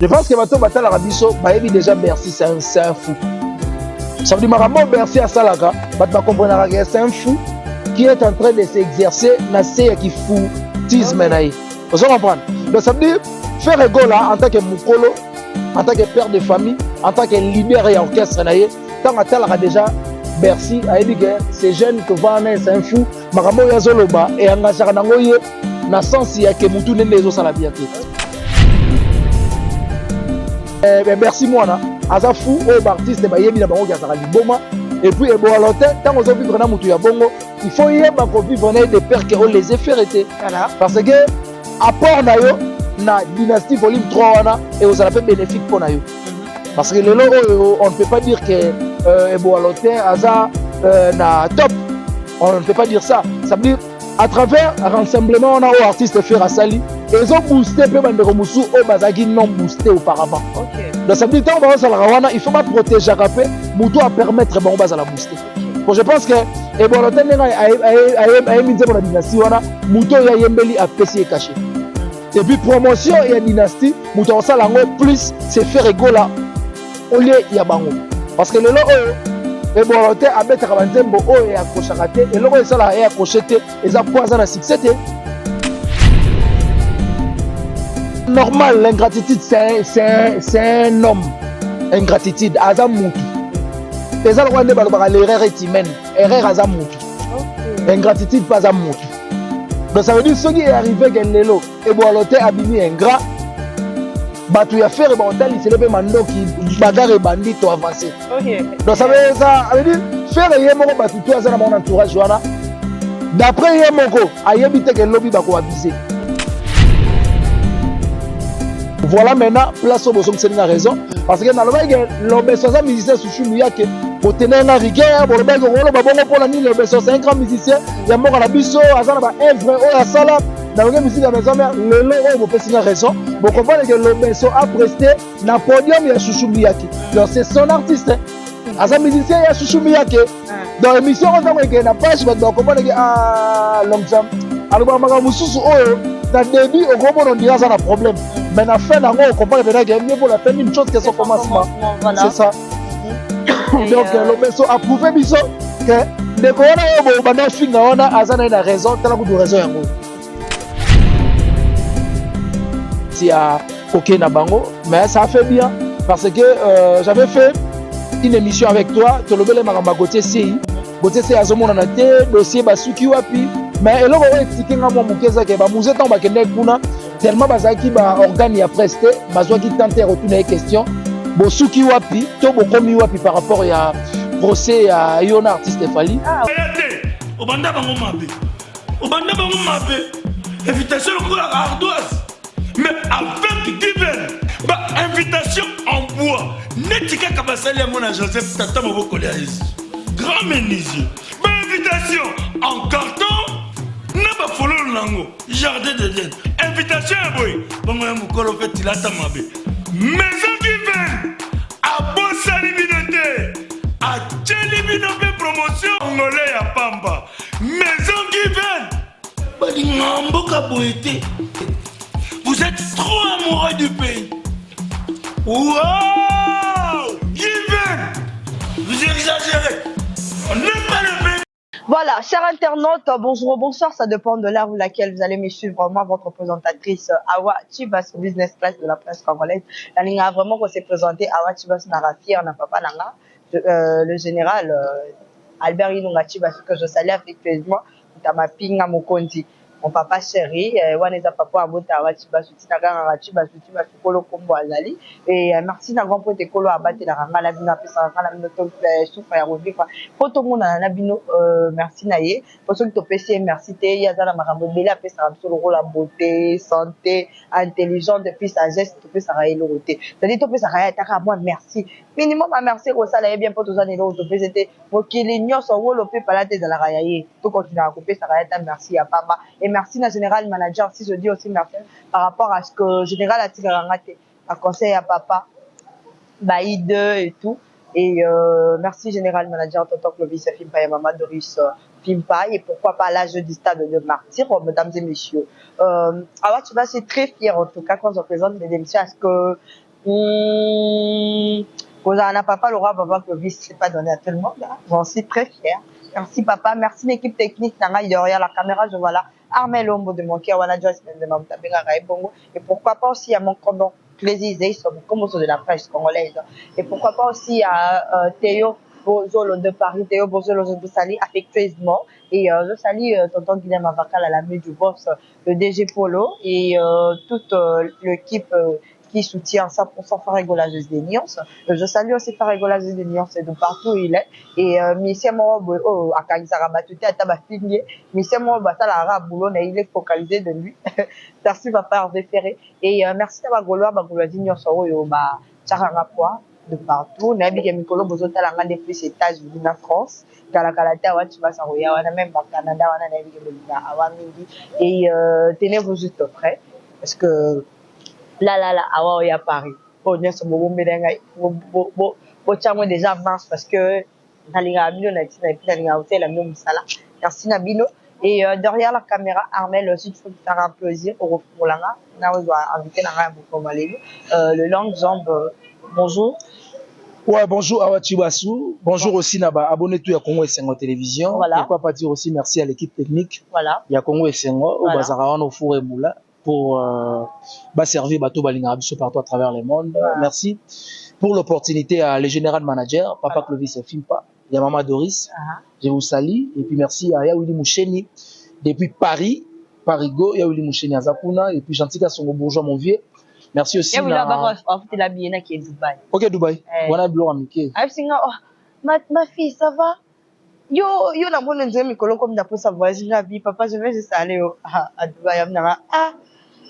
Je pense que Bato Batal Arabiso, Bayebi déjà Bercy, c'est un fou. Ça veut dire que Bercy à Salaka, Bato comprendre que c'est un fou qui est en train de s'exercer dans ce qui foutisme. Vous comprenez? Donc ça veut dire faire ego là en tant que Moukolo, en tant que père de famille, en tant que leader et orchestre, tant que tel déjà Bercy a dit que ces jeunes que Vané c'est un fou, Maramo Yazoloba et engagé dans le sens il y a que Moutou n'est les autres à la bienté. Bercy moi là, Aza fou, au artiste bah yebi na bango qui a sara liboma et puis bon alors tant qu'on vivre dans Moutou ya bongo, il faut y avoir qu'on vivre des pères qui ont les effets été parce que apport na yo na dynastie volume 3 wana et vous avez bénéfique pour na yo. Parce que le logo, on ne peut pas dire que Ebo Alotin, Aza, na top. On ne peut pas dire ça. Ça veut dire, à travers un rassemblement, on a aux artistes faire à Sali. Et ils ont boosté, peu de Romoussou, au Bazagi non boosté auparavant. Donc ça veut dire, tant que il faut pas protéger Rapé, Moutou à permettre bon base à la booster. Bon, je pense que Ebo Alotin a mis dans la dynastie, Moutou ya Yembeli a PC et caché. Et puis promotion et dynastie, Moutou ça plus c'est faire ego là. Au lieu il y a bango parce que le logo et bon l'autre a mettre à banzembo et accrocher raté et le logo ça là est accroché et ça poison à succès normal. L'ingratitude c'est un homme ingratitude azam mutu les gens ont dit l'erreur est humaine erreur azam mutu ingratitude pas azam mutu donc ça veut dire ce qui est arrivé que lelo et bon l'autre a bimi ingrat Batou ya faire bantal il se lève mando qui bagarre et bandit to avancer. Donc ça veut dire faire yemoko Batou to azana mon entourage wana d'après yemoko ayebite que lobby bako abuser. Voilà maintenant place au bosom c'est une raison parce que dans le bail l'obéissance musicien sous yake pour tenir la rigueur pour le bail on ba bongo pour la nuit l'obéissance un grand musicien ya moko na biso azana ba œuvre o ya sala dans la musique de la maison mère le logo vous pouvez raison vous comprenez que l'obéissance a presté na podium ya Chouchou Miyake donc c'est son artiste asa musicien ya Chouchou Miyake dans l'émission on a que na page vous comprenez que ah long jam alors ba mususu oyo dans début au gros on dira ça na problème mais na fin nango on comprend que il mieux pour la faire une chose que son commencement c'est ça donc l'obéissance a prouvé biso que de ko na yo ba na finga ona asa na raison tala ko raison yango à OK Nabango, mais ça fait bien parce que j'avais fait une émission avec toi, tu le bel Maramba Gauthier CI. Gauthier CI a zomona na te dossier basuki wapi, mais eloko expliquer nga mo mukeza ke ba musée tant ba kende kuna tellement bazaki ba organe ya presté, bazwa ki tenter retourner les questions. Bosuki wapi, to bokomi wapi par rapport ya procès ya Yona artiste Fali. Obanda bango mabe. Obanda bango mabe. Invitation pour la ardoise. Mais avec Given, bah, invitation en bois. Netika Kabasali à mon Joseph Tata Moboko grand menuisier. Bah, invitation en carton. N'a pas follow l'ango. Jardin de Dieu. Invitation à boy. Bon, moi, mon colo fait il a ta mabé. Maison Given. À Bossa Libinoté. À Tchelibinoté promotion. Angolais à Pamba. Maison Given. Bah, l'ingambo kaboété. Vous êtes trop amoureux du pays. Wow! Given! Vous exagérez. On n'est pas le pays. Voilà, chers internautes, bonjour, bonsoir. Ça dépend de l'heure où laquelle vous allez me suivre. Moi, votre présentatrice Awa Chibas, business class de la presse congolaise. La ligne a vraiment qu'on s'est présenté Awa Chibas Narafi, on n'a pas Nanga, le général Albert Inunga Chibas, que je salue affectueusement, Tamapinga Mokondi. Mon papa chéri, Waneza papa abota Awachiba Suti Naga Awachiba Suti Basukolo Kombo Azali. Et merci na grand pote Kolo Abate la Ranga la Bina Pesa la Bino Top Soufa ya Robi. Pour tout le monde na Bino, merci Naye. Pour ceux qui t'ont PC, merci Té. Yazala Marambo Bela Pesa Ramsolo la beauté, santé, intelligence, depuis sagesse, tu peux s'arrêter le roté. C'est-à-dire, tu peux s'arrêter à moi, merci. Minimum, merci, Rosala, bien pour tous les années, tu peux c'était, pour qu'il y ait son rôle, tu peux pas la tête de la rayaye. Tu continues à couper, s'arrêter, merci à papa. Et merci na général manager, si je dis aussi merci par rapport à ce que général a tiré en raté, à conseil à papa, Baïd et tout. Et merci général manager, Tonton Clovis, Fimpa et Maman Doris Fimpa. Et pourquoi pas là, je dis stade de martyr, mesdames et messieurs. Alors, tu vas, c'est très fier en tout cas quand on présente des émissions à ce que Hosanna, papa, Laura, papa, Clovis, c'est pas donné à tout le monde. Hein. J'en suis très fière. Merci, papa. Merci, l'équipe technique. Derrière la caméra, je vois là. Armel Ombo de mon cœur, Wana Joyce, de ma Bongo. Et pourquoi pas aussi à mon condom, Plaisir, comme de la presse congolaise. Et pourquoi pas aussi à Théo Bozolo de Paris, Théo Bozolo de Sali, affectueusement. Et je salue tonton Guilhem Avakal à la main du boss, le DG Polo, et toute l'équipe qui soutient 100% Farégolageuse des Nuances. Je salue aussi Farégolageuse des Nuances de partout où il est. Et monsieur Moro, à Kagisara Batouté, à Tabafilier, monsieur Moro, Batalara, Boulon, il est focalisé de lui. Merci, papa Hervé Ferré. Et merci à Bagoloa, Bagoloa Nuances, Tcharangapua, de partout. Nabi Mikolo, Bozota, la depuis les États-Unis, en France. Kalakalata, Wachibasaroya, on a même au Canada, on a Nabi Gemolina, Awamindi. Et tenez-vous juste prêts, parce que là, awa ya Paris. Bon, bien sûr, bon, déjà mars parce que merci Nabino. Et derrière la caméra, Armel aussi, tu peux faire un plaisir au Langa. On doit inviter le Langue Jambe. Bonjour. Ouais, bonjour Awa Chibasu. Bonjour aussi Naba. Abonnez-vous à Congo Essengo Télévision. Voilà. Pourquoi pas dire aussi merci à l'équipe technique. Voilà. Il y a Congo Essengo, au Voilà. Bazarawan, au Four et Moula, pour servir Bateau Balingabiso partout à travers le monde. Voilà. Merci pour l'opportunité à les général manager, Papa Voilà. Clovis et Fimpa. Il y a Maman Doris. Je vous salue. Et puis merci à Yaouli Moucheni depuis Paris, Parigo, Yaouli Moucheni à Zapuna. Et puis Gentika Songo Bourgeois, mon vieux. Merci aussi. Il y a la Biena qui est Dubaï. Ok, Dubaï. Voilà, Blore Amike. Ma fille, ça va? Yo, la bonne nzeme mikolo comme d'après sa voisine la vie. Papa, je vais juste aller à Dubaï.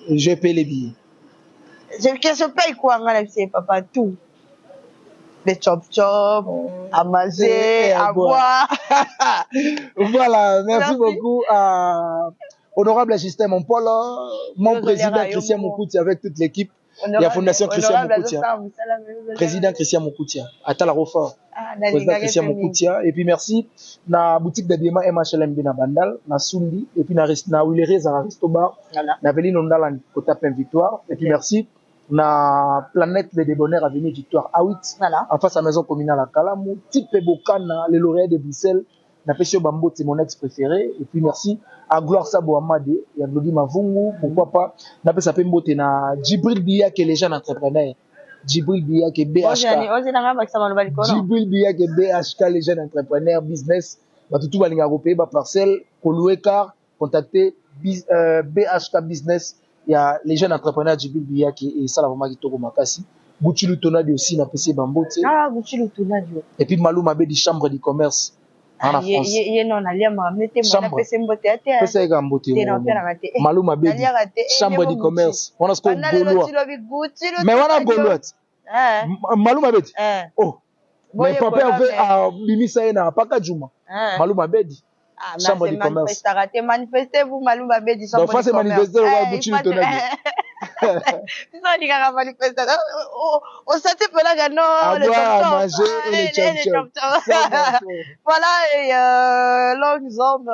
Je paie les billets. Je paye quoi, papa? Tout. Des chop-chop, à manger, à boire. Voilà, merci beaucoup à Honorable Justin Mompolo, mon président Christian Moukoutia avec toute l'équipe. Il y a Fondation Christian Moukoutia. Président Christian Moukoutia. À Talarofa. Président Christian Moukoutia. Et puis merci. Na boutique d'habillement MHLMB na Bandal, na Sundi. Et puis na Willerez à Resto Bar. Na Veline Ondalan, Kota Plein Victoire. Et puis merci. Na Planète des Débonnaires Avenue Victoire A8. En face à la maison communale à Kalamou. Type Bokana, les lauréats de Bruxelles. Na Pessio Bambo, c'est mon ex préféré. Et puis merci à Gloire Sabo Amade, il y a Glody Mavungu, pourquoi pas. Na Pessa Pembote na Djibril Biya qui est les jeunes entrepreneurs. Djibril Biya qui est BHK. Djibril Biya qui est BHK, les jeunes entrepreneurs, business. Tout va l'inga européen, parcelle, Koloué car, contacter BHK Business. Il y a les jeunes entrepreneurs Djibril Biya qui est Salavama Kitoko Makasi. Bouchilou Tonadi aussi, na Pessé Bambote. Ah, Bouchilou Tonadi. Et puis Malou Mabé du Chambre du Commerce. Malou Mabedi, Chambre du commerce. On a ce qu'on mais on a Gaulois. Malou Mabedi. Oh. Mais papa avait à Bimisa na Paka Juma. Malou Mabedi. Chambre du commerce. Manifestez-vous, Malou Mabedi, Chambre du commerce. Donc, manifester, on s'était fait là, non, le manger et les voilà, et longues hommes,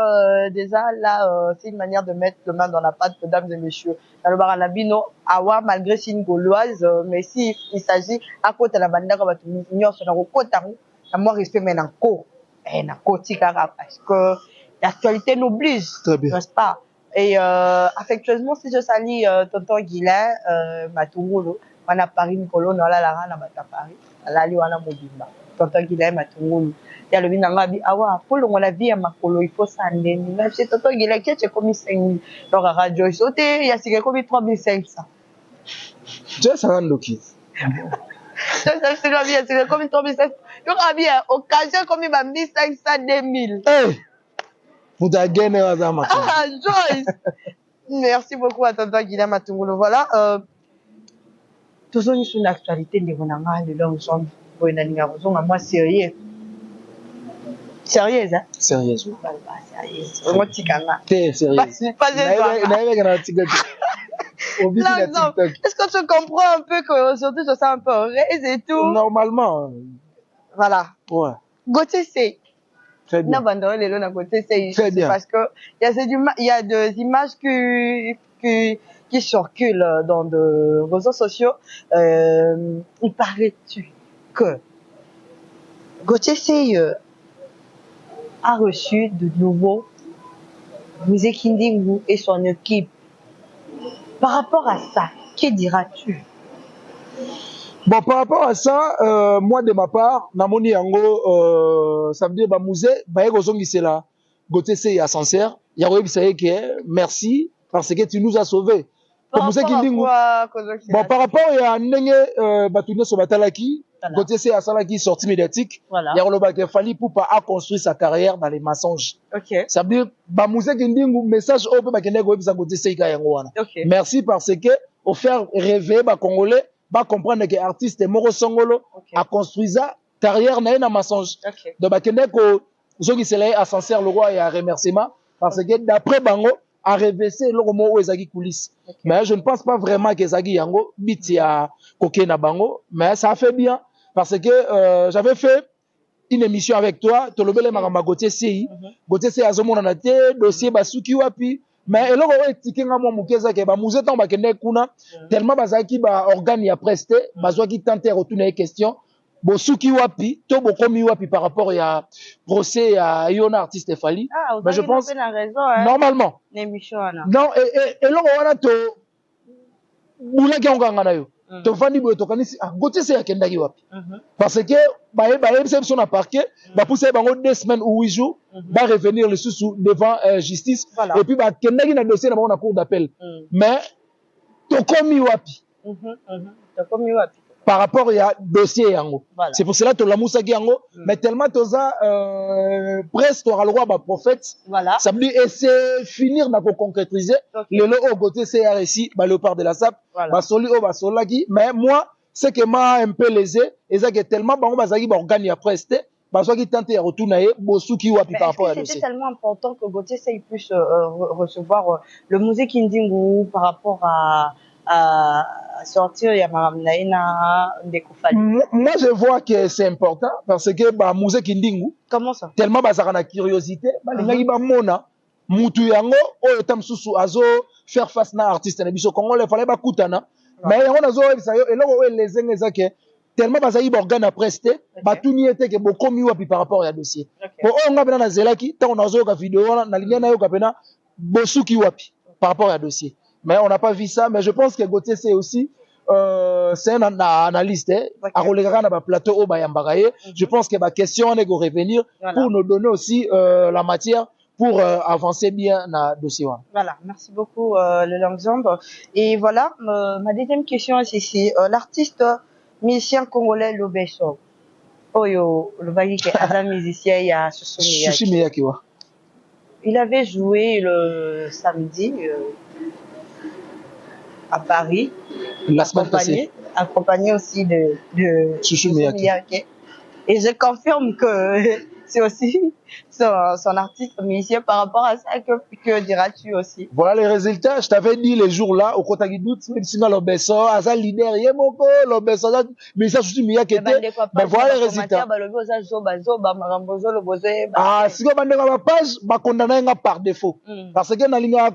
déjà, là, c'est une manière de mettre le main dans la pâte, mesdames et messieurs. Dans le bar à Nabino, Awa, malgré signe gauloise, mais si il s'agit à côté de la bande, comme tu ignores, sur le côté, à moi, respect, mais dans le parce que l'actualité n'oblige, n'est-ce pas? Et affectueusement, si je salue tonton Guilain, Matungulu, on a Paris, Nicolo, on a la Rana, à Paris, on a Liwana Mobimba, tonton Guilain, Matungulu. Il y a le Binangabi, Awa, pour la vie à Makolo, il faut s'enlever. Même si tonton Guilain, qui est commis 5 000, donc à Radio, il saute, il y a ce qui est commis 3 500. Tu sais, ça rend le kit. C'est la vie, c'est comme 3 500. Donc, à bien, occasion comme 1 500, 2000. Vous avez gagné à Zama. Ah, Joyce! Merci beaucoup à tonton Guilain Matungulu. Voilà, toujours une actualité de Gonanga, de l'homme, son, moi, sérieux. Sérieuse, hein? Sérieuse. Sérieuse. Moi, Tikanga. T'es sérieuse. Pas est-ce que tu comprends un peu qu'aujourd'hui, je sens un peu heureuse et tout? Normalement. Voilà. Ouais. Gauthier, c'est. Très bien. Très bien. Parce que il y a des images qui circulent dans de réseaux sociaux. Il paraît-tu que Gauthier Seye a reçu de nouveau Musée Kindingu et son équipe. Par rapport à ça, que diras-tu? Bon, par rapport à ça, moi de ma part, namoni yango, ça veut dire bah musée, bah yego c'est là, Gauthier Seye à Sancerre, yago bisaye que merci parce que tu nous as sauvés. Par rapport à quoi, bon, par rapport à nenge batuné so batalaki, Gauthier Seye à Salaki sortie médiatique, yago le baké fali pour pas a construire sa carrière dans les mensonges. OK. Ça veut dire bah musée Kindingu message au peu bakene go bisa Gauthier Seye ka yango wana. Merci parce que au faire rêver ba Congolais ba comprendre que artiste moko songolo a construit sa carrière na mensonge. Donc ba kende ko zoki sele à Sancerre le roi et à remerciement parce que d'après bango a révélé le mot ezaki coulisses. Mais je ne pense pas vraiment que ezaki yango biti a koké na bango, mais ça fait bien parce que j'avais fait une émission avec toi, tolobele makamba Gauthier Seye. Gauthier Seye azomona na te dossier basuki wapi. Mais eloko etiki nga mo mukeza ke ba musée tant ba kende kuna tellement bazaki ba organe ya preste bazwaki tenter retourner les questions bosuki wapi to bokomi wapi par rapport ya procès ya yona artiste Fali. Mais je pense raison, hein, normalement l'émission non et eloko wana to bulaki nganga na yo to fandi boyo to kanisi Gauthier Seye akendaki wapi parce que ba ebise biso na parquet ba pousser bango 2 semaines ou 8 jours va revenir le sous devant justice et puis ba kendaki na dossier na bango na cour d'appel mais to komi wapi par rapport à dossier yango c'est pour cela to la musaki yango mais tellement toza presque to roi ba prophète ça veut dire essayer finir na ko concrétiser le lo Gauthier Seye réussi ba léopard de la SAP ba soli o ba solaki mais moi c'est que m'a un peu lésé et ça que tellement bango bazaki ba organe ya preste bazwa ki tenter ya retourner bosuki wapi par rapport à dossier. C'était tellement important que Gauthier Seye puisse recevoir le musée Kindingu par rapport à sortir ya Naina Ndekofali. Moi je vois que c'est important parce que ba musée Kindingu comment ça tellement bazaka na curiosité ba lingaki ba mona mutu yango oyo tamsusu azo faire face na artiste na biso Congolais fallait ba kutana mais yango nazo ebisa yo eloko oyo lezenga ezake tellement bazaki ba organe preste ba tuni ete ke bokomi wapi par rapport à dossier po oyo nga pena na zelaki tant on azo ka vidéo na linga na yo ka pena bosuki wapi par rapport à dossier. Mais on n'a pas vu ça. Mais je pense que Gauthier Seye aussi, c'est un analyste. À relégar na plateau au Bayambaraye. Je pense que ma question est de revenir pour nous donner aussi la matière pour avancer bien dans le dossier. Voilà, merci beaucoup le Langzambe. Et voilà, ma deuxième question est ici. L'artiste musicien congolais Lobeso. Oyo, le vali qui est un musicien, il y a Sushi Miyaki. Il avait joué le samedi. À Paris, la semaine passée, accompagné aussi de Chouchou Miyake. Et je confirme que c'est aussi son artiste musicien par rapport à ça. Que diras-tu aussi? Voilà les résultats. Je t'avais dit les jours là, au Kotagi Dout, sinon l'Obeso, Aza leader, Yemoko, l'Obeso, mais ça, Chouchou Miyake était. Mais voilà les résultats. Ah, si vous avez ma page, bah, condamné par défaut. Parce que, na linga,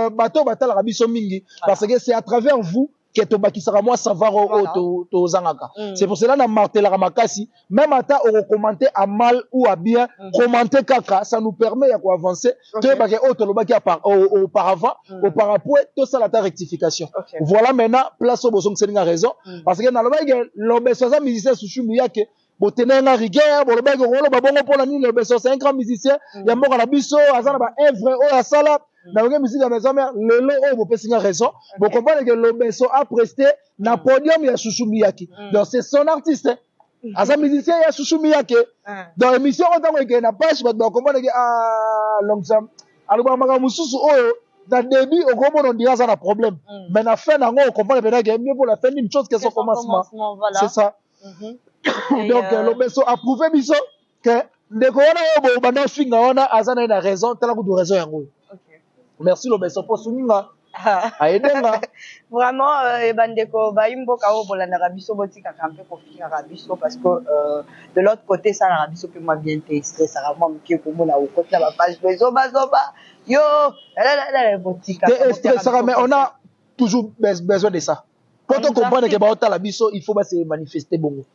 bateau, batal, rabiso mingi. Parce que c'est à travers vous, que to bakisaka moi savoir au zangaka. C'est pour cela na martela makasi même ata au commenter à mal ou à bien commenter kaka ça nous permet ya ko avancer to baki auto lo baki auparavant auparavant tout ça la rectification. Voilà maintenant place au bosong c'est une raison parce que na lo baki Lobeso za musicien Chouchou Miyake botenga na rigueur bo lo baki rolo babongo pona ni Lobeso c'est un grand musicien ya moko na biso azana ba œuvre o ya sala na la musique à maison mère le lot vous pouvez raison vous comprenez que Lobeso a presté na podium ya Chouchou Miyake donc c'est son artiste asa musicien ya Chouchou Miyake dans l'émission on t'a que na page vous comprenez que ah Longzam alors maka mususu oyo dans début au gros on dirait ça un problème mais na fin na on comprend peut-être que mieux pour la fin d'une chose que son commencement c'est ça donc Lobeso a prouvé biso que ndeko wana yo banda finga wana azana na raison tala ku raison yango. Merci Lobeso pour souninga Aïdenga. Vraiment, bandeko, baimbo kao bolanda rabiso botika kampe kofi rabiso parce que de l'autre côté ça la rabiso peut moi bien tester ça va moi qui pour moi au côté la page zoba yo la botika. Mais on a toujours besoin de ça. Quand on comprend que baota la biso, il faut se manifester bon.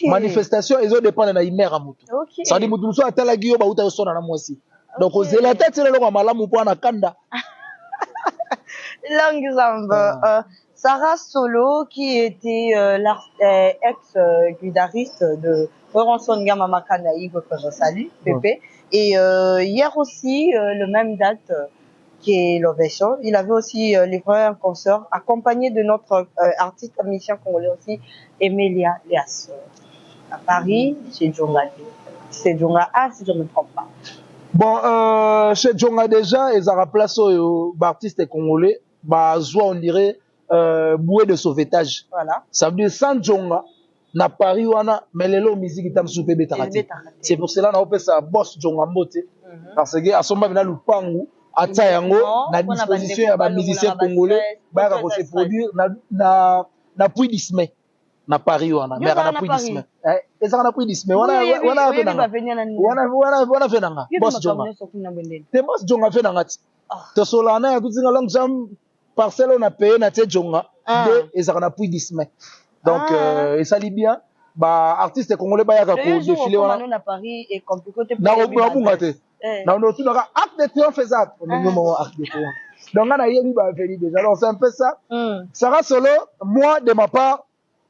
Manifestation, ils ont dépendre de l'imère à mutu. Ça dit mutu so atala giyo baota yo sona na moi aussi. Donc aux la tête c'est le malamu pour na kanda. Sarah Solo, qui était ex-guitariste de Oranson Gamama Kanaï, que je salue, Pépé. Et hier aussi, le même date qui est l'Ovation, il avait aussi livré un concert accompagné de notre artiste musicien congolais aussi, Emilia Lias, à Paris, chez Djonga. C'est Djonga A, si je ne me trompe pas. Bon, chez Djonga déjà, ils ont place aux artistes congolais, on dirait bouée de sauvetage. Voilà. Ça veut dire sans Djonga, na Paris wana, mais les lots musique itam soupé betarati. C'est pour cela qu'on appelle ça boss Djonga Mbote. Parce que à son moment na lupangu, à Tayango, na disposition ya ba musiciens congolais, ba ka se produire na puits d'ismé. Na Paris wana, mais na puits d'ismé. Et ça na puits d'ismé. Wana venanga. Boss Djonga. Te boss Djonga venanga. Te solana ya kuzinga long jam parcelle on a payé na te Djonga de et ça na puits d'ismé. Donc ça lit bien. Bah artiste congolais ba ya ka ko défiler wana na Paris et compliqué na bunga te. Na on tout na acte de triomphe ça. On est moment acte de triomphe. Donc on a yebi ba venu déjà. Alors c'est un peu ça. Sarah Solo, moi de ma part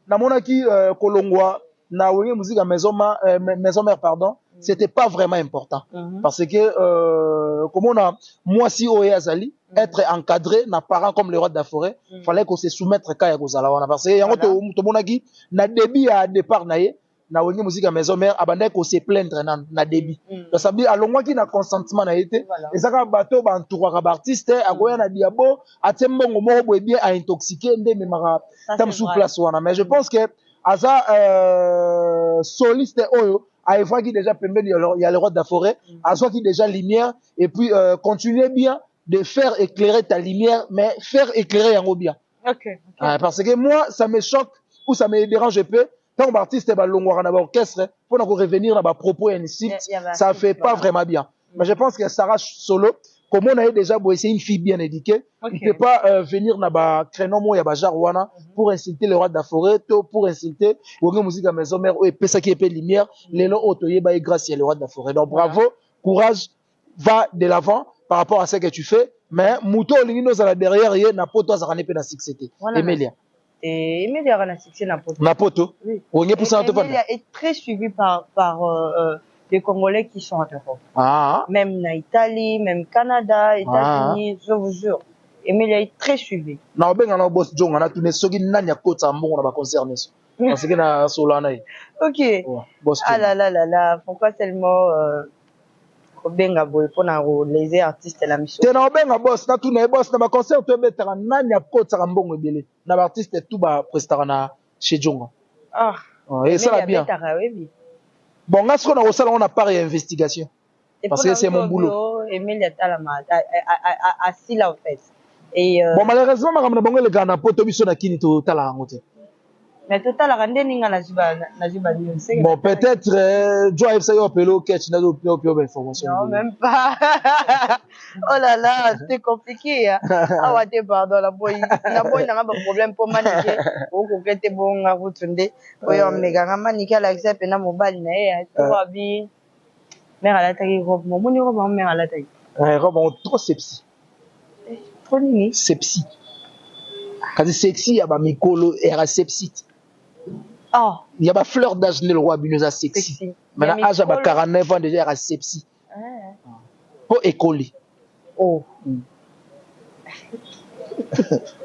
na monaki kolongwa na wenge musique à maison mère pardon, c'était pas vraiment important parce que comme on a moi si Oye Azali être encadré na parents comme le roi de la forêt, fallait qu'on se soumettre kaya kozala wana parce que yango to monaki na début à départ naé na wenge musique à maison mère abandé ko se plaindre na début. Ça veut dire alongwa ki na consentement na été et ça ka bateau ba entourera ba artiste agoya na diabo atembongo moko boye bien à intoxiquer ndé mara tam sous place wana mais je pense que Aza soliste oyo a fois qui déjà pembeni il y a le roi de la forêt a soit qui déjà lumière et puis continuer bien de faire éclairer ta lumière mais faire éclairer yango bien. Parce que moi ça me choque ou ça me dérange un peu tant artiste ba longwara na ba orchestre pour revenir na ba propos et ainsi ça fait pas vraiment bien. Mais je pense que Sarah Solo comme on a déjà beau essayer une fille bien éduquée, il peut pas venir na ba créneau mo ya ba jarwana pour insulter le roi de la forêt, pour insulter ou musique à maison mère et pesa qui épée lumière, les lo otoye ba grâce à le roi de la forêt. Donc bravo, courage, va de l'avant par rapport à ce que tu fais, mais muto lingino za la derrière yé na poto za kanepe na succès. Emilia. Et Emilia na succès na poto. Na poto. Oui. Emilia est très suivi par des Congolais qui sont en Europe. Même en Italie, même Canada, États-Unis, je vous jure. Emilia est très suivi. Na obenga na boss Djonga na tune soki nani akota mbongo na ba concerné. Parce que na solana. OK. Ah là, pourquoi tellement obenga boy pour na les artistes la mission. Te na obenga boss na tune boss na ba concert to betara nani akota mbongo ebele. Na ba artiste tout ba prestara na chez Djonga. Et ça va bien. Bon, là, ce qu'on a au salon, on a pas d'investigation. Parce que c'est mon boulot. Emilia Talama, assis là, en fait. Et, bon, malheureusement, je ne sais pas le gars n'a pas de mission à qui tu as mais tout à l'heure, bon, peut-être, Joe FCA au pélo, catch, n'a pas d'information. Non, même pas. Oh là là, c'est compliqué. Ah, ouais, pardon, la boy n'a pas de problème pour maniquer. Ou que t'es bon à vous tourner. Oui, on me gagne maniquer l'accepte et n'a mon bal, n'est-ce pas bien. Mère à la taille, robe, mon robe, mère à la taille. Robe, trop sepsi. Trop nini. Sepsi. Quand c'est sexy, il y a ma micolo et la sepsi. Il y a ma fleur d'âge, le roi Binoza sexy. Mais la âge à 49 ans déjà, elle a sepsi. Pour écoler.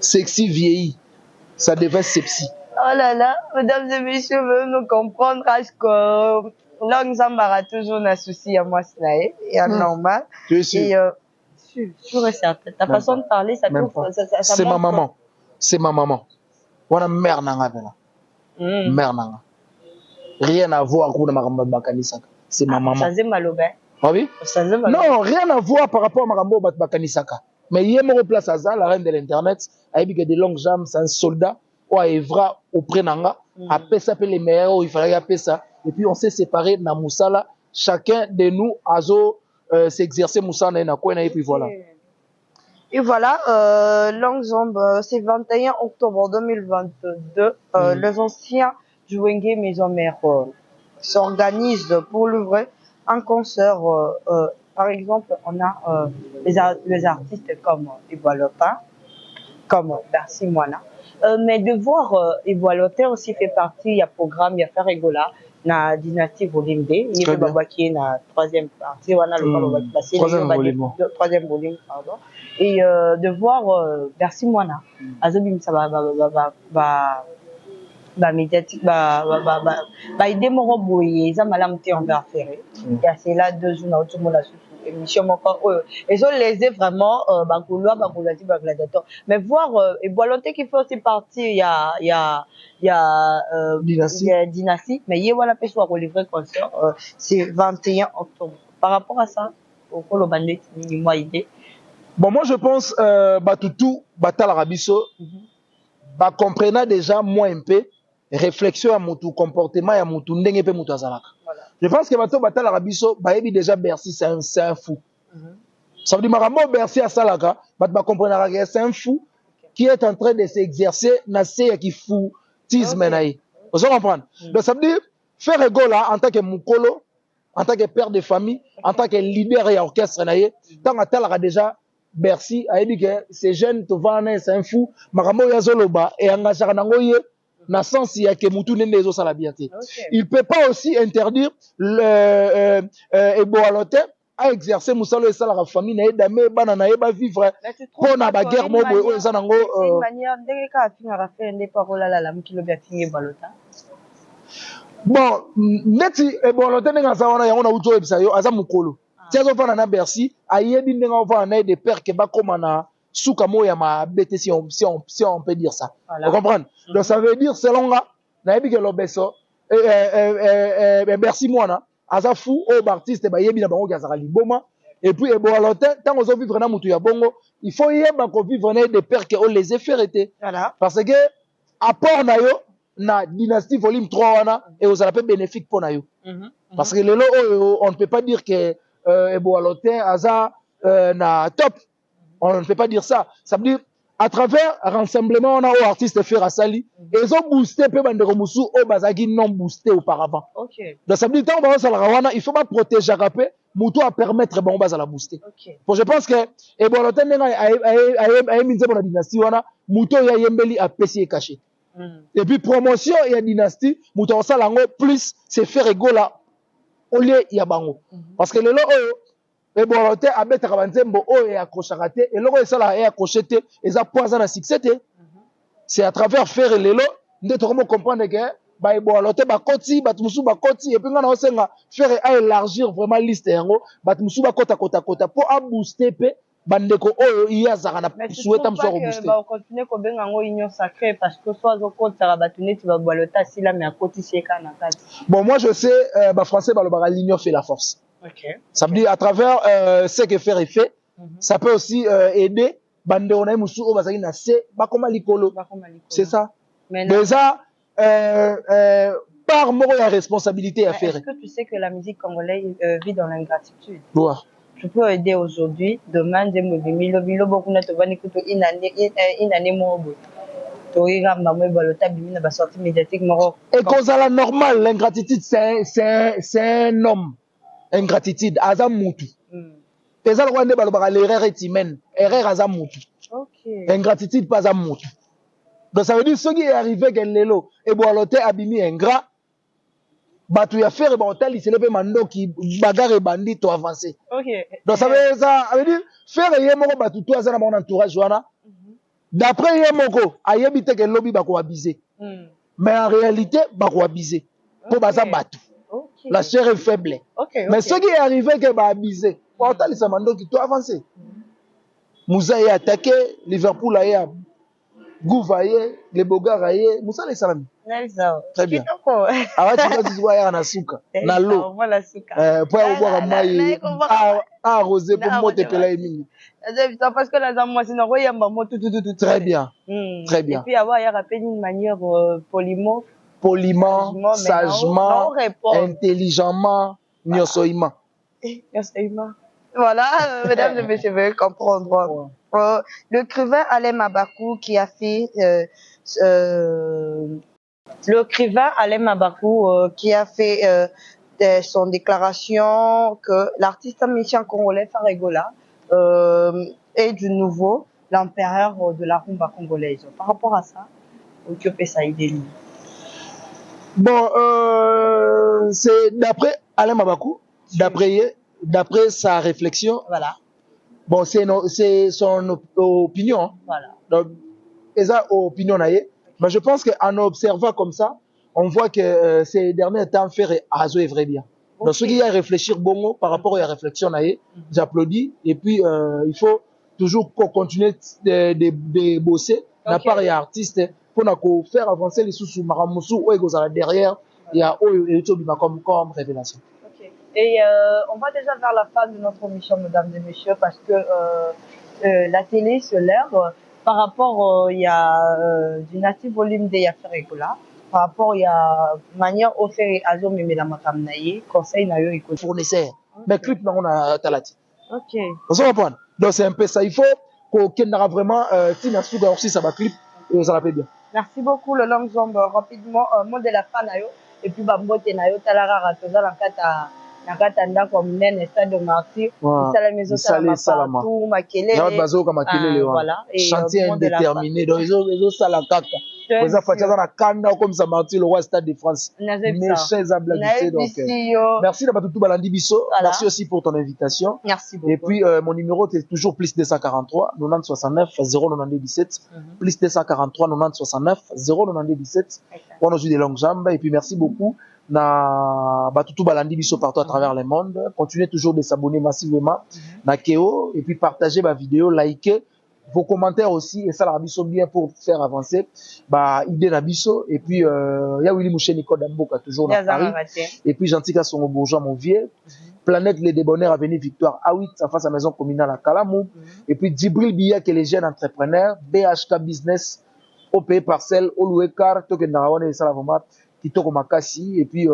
Sexy vieilli. Ça devait sepsi. Oh là là, mesdames et messieurs, veuillez nous comprendre parce que là, nous avons toujours un souci à moi, c'est normal. Tu es sûr? Et sûr et certain. Ta façon de parler, ça trouve. C'est ma maman. C'est ma maman. Voilà, mère nanga. Mère nanga. Rien à voir avec Marambo Bakanisaka. C'est ma maman. Ça c'est malobé. Ah oui? Non, rien à voir par rapport à Marambo Bakanisaka. Mais il y a mon place à ça, la reine de l'internet, avec des longues jambes, c'est un soldat, ou à Evra, au Prenanga, à Pessa, les meilleurs, il fallait appeler ça. Et puis on s'est séparés dans Moussala, chacun de nous a s'exercer Moussala et puis voilà. Et voilà, Longue Jambe, c'est 21 octobre 2022. Les anciens Jouengue Maison Mère s'organisent pour l'ouvrir un concert. Par exemple, on a les artistes comme Iboalotin, comme Bercy Moana. Mais de voir Iboalotin aussi fait partie, il y a programme, il y a Ferregola, na Dynastie Volume D, il y a Babaki na troisième partie, on a le troisième volume, pardon. Et de voir Bercy Moana, Azobim ça médiatique, il démoro boye, ça malam te envers ferré. Et c'est là 2 jours, na tout le monde a sous émission encore. Et ça les est vraiment, gladiateur. Mais voir, et Boalonté qui fait aussi partie, il y a Dynastie, mais il y a voilà, peut soit relivrer concert, c'est 21 octobre. Par rapport à ça, au Colo Bandit, moi idée. Bon, moi je pense, Batoutou, Batal Arabiso, comprenant déjà moins un peu, réflexion à mon comportement et à mon tour, n'engue peu mon azalaka. Je pense que Bato Batal Arabiso, déjà Bercy, c'est un fou. Ça veut dire, Maramo Bercy à Salaka, comprendre que c'est un fou qui est en train de s'exercer, n'a-c'est qui foutisme naï. Vous comprenez? Donc ça veut dire, faire Egola en tant que Moukolo, en tant que père de famille, en tant que leader et orchestre naï, tant que tel déjà, Bercy a dit que ces jeunes, c'est un fou, Maramo Yazoloba, et engagé Nangoye, na sens il y a que Moutou n'est les la bienté. Il peut pas aussi interdire le Eboalote à exercer Moussalo et ça la famille na edame bana na eba vivre pour na ba guerre mo boy ça nango une manière de ka finira faire des paroles la mukilo bia finir balota. Bon neti Eboalote nga za wana yango na uto ebisa yo aza mukolo tiazo fana na Bercy ayebi ndenga va na des pères que ba komana souka moya ma bête si on peut dire ça. Vous comprenez? Donc ça veut dire selon là na yebi que lobeso Bercy moi na aza fou au artiste ba yebi na bango kazaka liboma et puis Eboalote tant on vivre na mutu ya bongo il faut yeba ko vivre na des pères que on les efférité. Voilà. Parce que apport na yo na Dynastie volume 3 wana et aux appels bénéfiques pour na yo. Parce que lelo on ne peut pas dire que Eboalote aza na top. On ne peut pas dire ça. Ça veut dire, à travers un rassemblement, on a aux artistes faire à Sali, et ils ont boosté, peu Banderomoussou, au Bazagi non boosté auparavant. Donc ça veut dire, tant il faut pas protéger Rapé, Moutou à permettre, bon, bas à la booster. Bon, je pense que, et bon, l'autre, a mis dans la dynastie, Moutou y a yembeli à PC caché. Et puis, promotion, il y a dynastie, Moutou ça lango, plus, c'est faire égaux là, au lieu, il y a bango. Parce que le lot, et bon, l'autre, à mettre à Banzembo, et accroché raté, et l'autre, ça là, est accroché, et ça poison à succès. C'est à travers faire les lots, nous devons comprendre que, bah, bon, l'autre, bah, koti, bah, tout bah, koti, et puis, on a aussi, faire élargir vraiment liste, bah, tout bah, kota, pour booster, bandeko, il y a ça, on souhaite me faire booster. Bah, on continue comme bien en union sacrée, parce que soit au compte, ça va bâtonner, tu vas boire le tas, si là, mais à côté, c'est quand bon, moi, je sais, bah, français, bah, l'union fait la force. Ça veut dire à travers ce que faire et fait, ça peut aussi aider Bandeona Moussou au Bazaki Nassé, Bakoma Likolo. C'est ça. Déjà, par moi, la responsabilité à faire. Est-ce que tu sais que la musique congolaise vit dans l'ingratitude? Je peux aider aujourd'hui, demain, je me dis, Milo, beaucoup de gens qui une année, moi, et cause à la normale, l'ingratitude, c'est un homme. Ingratitude, azamutu. Pesa rwande balobaka l'erreur est humaine. Erreur azamutu. Ingratitude pas azamutu. Donc ça veut dire ce qui est arrivé que lelo et Boalote abimi ingrat. Batu ya faire bantal, c'est le mando qui bagarre et bandit to avancer. Donc ça veut dire faire yemoko batu to azana mon entourage wana. D'après yemoko, ayebite que lobby bako abiser. Mais en réalité bako abiser. Pour baza batu. La chair est faible. Mais ce qui est arrivé, que va abuser. Pourtant, les Samando qui doivent avancer. Moussa est attaqué, Liverpool a Gouvaye, les Bogaraye, Moussa les Salami. Très bien. Ah, tu vas dire, na souka, na l'eau. Pour avoir un maï, arrosé pour monter pela émile. Parce que là, moi, c'est tout. Très bien. Très bien. Et puis, avoir une manière poliment, sagement, intelligemment, nyosoïma. Voilà, mesdames et messieurs, veuillez comprendre. L'écrivain Alain Mabakou qui a fait son déclaration que l'artiste Michel congolais Faregola est du nouveau l'empereur de la rumba congolaise. Par rapport à ça, que fait ça idée? Bon, c'est d'après Alain Mabakou, d'après sa réflexion. Voilà. Bon, c'est son opinion. Hein. Voilà. Donc, et ça, opinion naïe. Mais je pense qu'en observant comme ça, on voit que ces derniers temps, faire Azo est vrai bien. Okay. Donc, ceux qui y a à réfléchir bon par rapport à la réflexion naïe, j'applaudis. Et puis, il faut toujours continuer de bosser. N'a pas les artistes pour faire avancer les sous-sous Maramoussou ou Egozala derrière. Il y a comme révélation. Et on va déjà vers la fin de notre émission, mesdames et messieurs, parce que la télé se lève par rapport, il y a du natif volume de Yaferegola, par rapport, il y a manière offert à Zo Mimela Makamnaye, conseil na yo écoute. Fournisseur. Mais clip, on a talati. Ok. Vous comprenez? Donc c'est un peu ça. Il faut qu'on ait vraiment, si n'a pas aussi ça va clip, ça va bien. Merci beaucoup, le long jambe. Rapidement, mot de la fin na yo, et puis bambote na yo, talara ratoza lankata. Nakatanda comme nen stade de martyr la maison salama tout makelele voilà chantier indéterminé donc ils ont ça la kaka vous avez fait na kanda comme ça martyr le roi stade de France mes chers ablagués donc merci d'avoir tout balandi biso merci aussi pour ton invitation merci beaucoup et puis mon numéro c'est toujours plus 243 90 69 092 17 plus 243 90 69 092 17 on a eu des longues jambes et puis merci beaucoup na batutu balandi biso partout à travers le monde. Continuez toujours de s'abonner massivement na Keo et puis partagez ma vidéo, likez vos commentaires aussi et ça la biso bien pour faire avancer idée na biso et puis ya Willy Mouché Nico Damboka toujours dans Paris et puis gentil ka son bourgeois mon vieux Planète les débonnaires avenue Victoire A8 en face à maison communale à Kalamou et puis Djibril Biya qui est les jeunes entrepreneurs BHK Business OP Parcelle Oluekar to que ndawana et ça la vraiment Kitoko Makassi et puis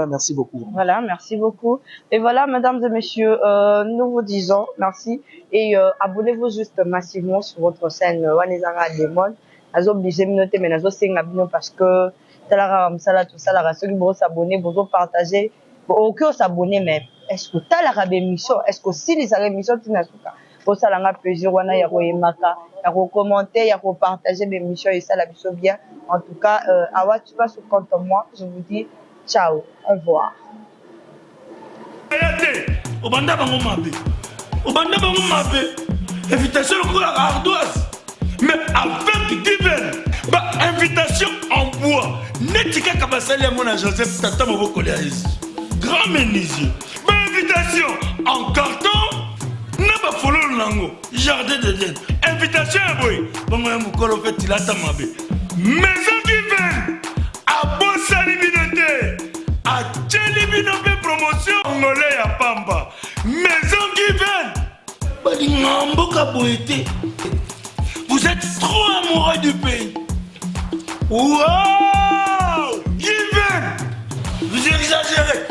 merci beaucoup. Voilà, merci beaucoup. Et voilà, mesdames et messieurs, nous vous disons merci et abonnez-vous juste massivement sur votre chaîne Wanezanga Demon. Nazo obligé de noter mais nazo singa bino parce que talara msala tout ça la ceux qui vont s'abonner, vont partager, aucun s'abonner mais est-ce que talara émission, est-ce que si les émissions tu n'as pas pour ça la plaisir wana ya koyemaka ya commenter ya partager mes missions et ça la biso bien en tout cas awa tu vas sur compte moi je vous dis ciao au revoir obanda bango mabe invitation pour la ardoise mais avec divin invitation en bois netika kabasali ya mona Joseph tata maboko ya grand menuisier invitation en carton Naba follow nango jardin de Dieu invitation à boy bongo mukolo fait tilata mabe maison divine à bossa libinoté à tchelibinope promotion ngolé ya pamba maison divine bali ngambo ka boité vous êtes trop amoureux du pays wow divine vous exagérez